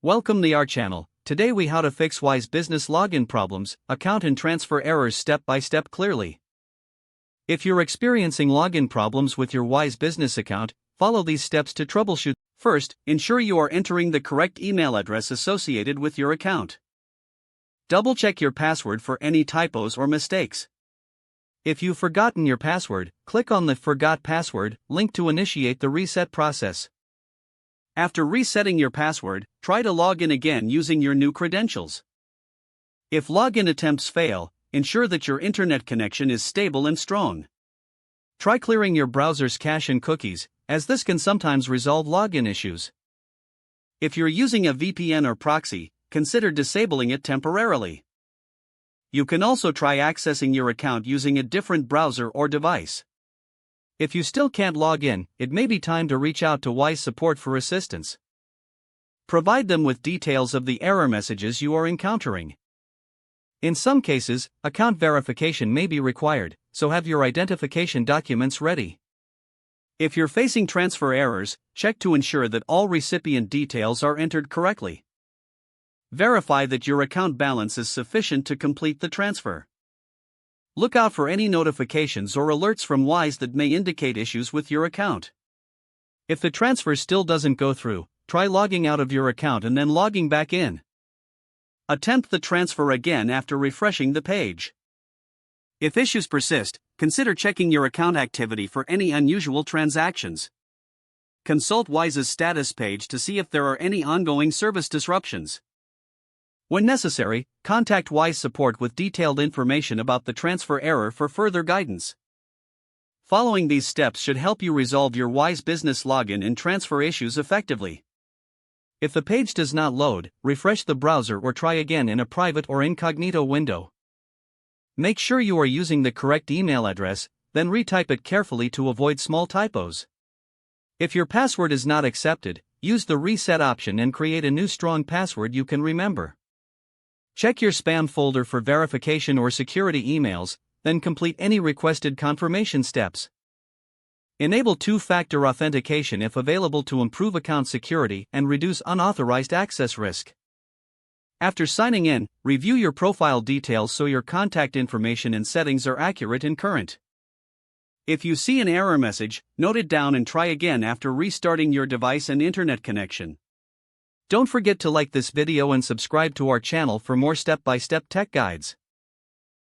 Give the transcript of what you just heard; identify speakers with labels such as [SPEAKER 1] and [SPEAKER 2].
[SPEAKER 1] Welcome to our channel. Today we how to fix Wise Business login problems, account and transfer errors step by step clearly. If you're experiencing login problems with your Wise Business account, follow these steps to troubleshoot. First, ensure you are entering the correct email address associated with your account. Double-check your password for any typos or mistakes. If you've forgotten your password, click on the Forgot Password link to initiate the reset process. After resetting your password, try to log in again using your new credentials. If login attempts fail, ensure that your internet connection is stable and strong. Try clearing your browser's cache and cookies, as this can sometimes resolve login issues. If you're using a VPN or proxy, consider disabling it temporarily. You can also try accessing your account using a different browser or device. If you still can't log in, it may be time to reach out to Wise Support for assistance. Provide them with details of the error messages you are encountering. In some cases, account verification may be required, so have your identification documents ready. If you're facing transfer errors, check to ensure that all recipient details are entered correctly. Verify that your account balance is sufficient to complete the transfer. Look out for any notifications or alerts from Wise that may indicate issues with your account. If the transfer still doesn't go through, try logging out of your account and then logging back in. Attempt the transfer again after refreshing the page. If issues persist, consider checking your account activity for any unusual transactions. Consult Wise's status page to see if there are any ongoing service disruptions. When necessary, contact Wise Support with detailed information about the transfer error for further guidance. Following these steps should help you resolve your Wise Business login and transfer issues effectively. If the page does not load, refresh the browser or try again in a private or incognito window. Make sure you are using the correct email address, then retype it carefully to avoid small typos. If your password is not accepted, use the reset option and create a new strong password you can remember. Check your spam folder for verification or security emails, then complete any requested confirmation steps. Enable two-factor authentication if available to improve account security and reduce unauthorized access risk. After signing in, review your profile details so your contact information and settings are accurate and current. If you see an error message, note it down and try again after restarting your device and internet connection. Don't forget to like this video and subscribe to our channel for more step-by-step tech guides.